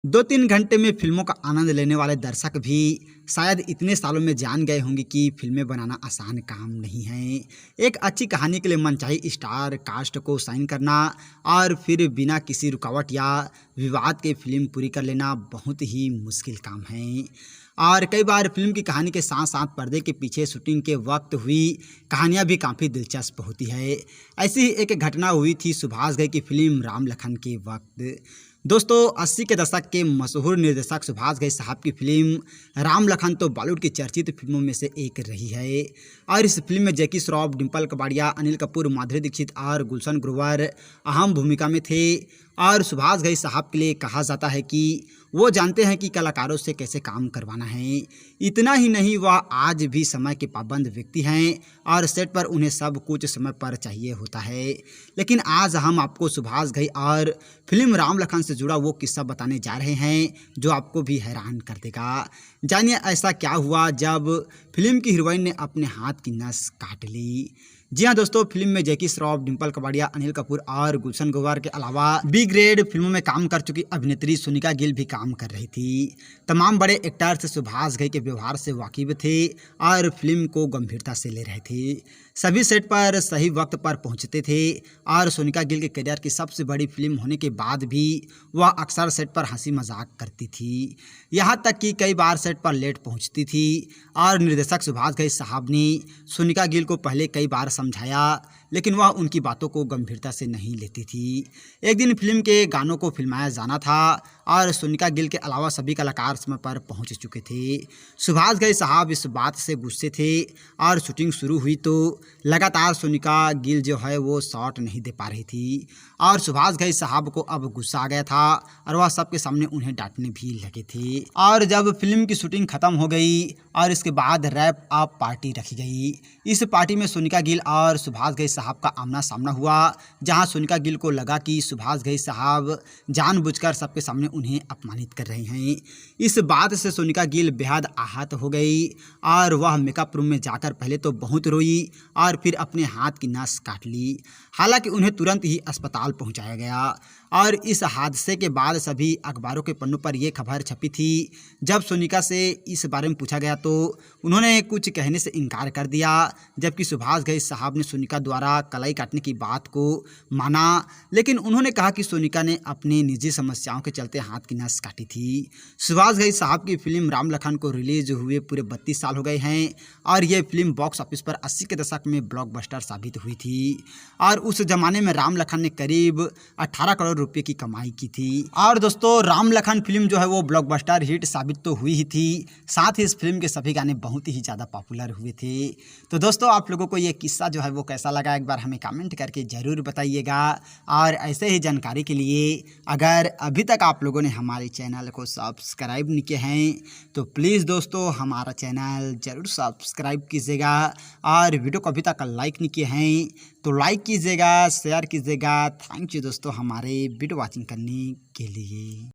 2-3 घंटे में फिल्मों का आनंद लेने वाले दर्शक भी शायद इतने सालों में जान गए होंगे कि फिल्में बनाना आसान काम नहीं है। एक अच्छी कहानी के लिए मनचाही स्टार कास्ट को साइन करना और फिर बिना किसी रुकावट या विवाद के फिल्म पूरी कर लेना बहुत ही मुश्किल काम है। और कई बार फिल्म की कहानी के साथ साथ पर्दे के पीछे शूटिंग के वक्त हुई कहानियां भी काफ़ी दिलचस्प होती है। ऐसी ही एक घटना हुई थी सुभाष घई की फिल्म राम लखन के वक्त। दोस्तों 80 के दशक के मशहूर निर्देशक सुभाष घई साहब की फिल्म राम लखन तो बॉलीवुड की चर्चित फिल्मों में से एक रही है। और इस फिल्म में जैकी श्रॉफ, डिम्पल कपाड़िया, अनिल कपूर, माधुरी दीक्षित और गुलशन ग्रोवर अहम भूमिका में थे। और सुभाष घई साहब के लिए कहा जाता है कि वो जानते हैं कि कलाकारों से कैसे काम करवाना है। इतना ही नहीं, वह आज भी समय के पाबंद व्यक्ति हैं और सेट पर उन्हें सब कुछ समय पर चाहिए होता है। लेकिन आज हम आपको सुभाष घई और फिल्म राम लखन से जुड़ा वो किस्सा बताने जा रहे हैं जो आपको भी हैरान कर देगा। जानिए ऐसा क्या हुआ जब फिल्म की हीरोइन ने अपने हाथ की नस काट ली। जी हाँ दोस्तों, फिल्म में जैकी श्रॉफ, डिम्पल कपाड़िया, अनिल कपूर और गुलशन ग्रोवर के अलावा बी ग्रेड फिल्मों में काम कर चुकी अभिनेत्री सोनिका गिल भी काम कर रही थी। तमाम बड़े एक्टर्स सुभाष घई के व्यवहार से वाकिफ थे और फिल्म को गंभीरता से ले रहे थे। सभी सेट पर सही वक्त पर पहुंचते थे और सोनिका गिल के करियर की सबसे बड़ी फिल्म होने के बाद भी वह अक्सर सेट पर हंसी मजाक करती थी। यहाँ तक कि कई बार सेट पर लेट पहुंचती थी और निर्देशक सुभाष घई साहब ने सोनिका गिल को पहले कई बार समझाया, लेकिन वह उनकी बातों को गंभीरता से नहीं लेती थी। एक दिन फिल्म के गानों को फिल्माया जाना था और सोनिका गिल के अलावा सभी कलाकार समय पर पहुंच चुके थे। सुभाष घई साहब इस बात से गुस्से थे और शूटिंग शुरू हुई तो लगातार सोनिका गिल जो है वो शॉट नहीं दे पा रही थी और सुभाष घई साहब को अब गुस्सा आ गया था और वह सबके सामने उन्हें डांटने भी लगे थे। और जब फिल्म की शूटिंग खत्म हो गई और इसके बाद रैप अप पार्टी रखी गई। इस पार्टी में सोनिका गिल और सुभाष घई साहब का आमना सामना हुआ, जहां सोनिका गिल को लगा कि सुभाष घई साहब जानबूझकर सबके सामने उन्हें अपमानित कर रहे हैं। इस बात से सोनिका गिल बेहद आहत हो गई और वह मेकअप रूम में जाकर पहले तो बहुत रोई और फिर अपने हाथ की नस काट ली। हालांकि उन्हें तुरंत ही अस्पताल पहुंचाया गया और इस हादसे के बाद सभी अखबारों के पन्नों पर यह खबर छपी थी। जब सोनिका से इस बारे में पूछा गया तो उन्होंने कुछ कहने से इनकार कर दिया, जबकि सुभाष घई साहब ने सोनिका द्वारा कलाई काटने की बात को माना, लेकिन उन्होंने कहा कि सोनिका ने अपनी निजी समस्याओं के चलते हाथ की नस काटी थी। सुभाष घई साहब की फिल्म राम लखन को रिलीज हुए पूरे 32 साल हो गए हैं और ये फिल्म बॉक्स ऑफिस पर 80 के दशक में ब्लॉकबस्टर साबित हुई थी और उस जमाने में राम लखन ने करीब 18 करोड़ रुपए की कमाई की थी। और दोस्तों राम लखन फिल्म जो है वो ब्लॉकबस्टर हिट साबित तो हुई ही थी, साथ ही इस फिल्म के सभी गाने बहुत ही ज़्यादा पॉपुलर हुए थे। तो दोस्तों आप लोगों को ये किस्सा जो है वो कैसा लगा, एक बार हमें कमेंट करके ज़रूर बताइएगा। और ऐसे ही जानकारी के लिए अगर अभी तक आप लोगों ने हमारे चैनल को सब्सक्राइब नहीं किए हैं तो प्लीज़ दोस्तों हमारा चैनल ज़रूर सब्सक्राइब कीजिएगा और वीडियो को अभी तक लाइक नहीं किए हैं तो लाइक कीजिएगा, शेयर कीजिएगा। थैंक यू दोस्तों हमारे वीडियो वॉचिंग करने के लिए।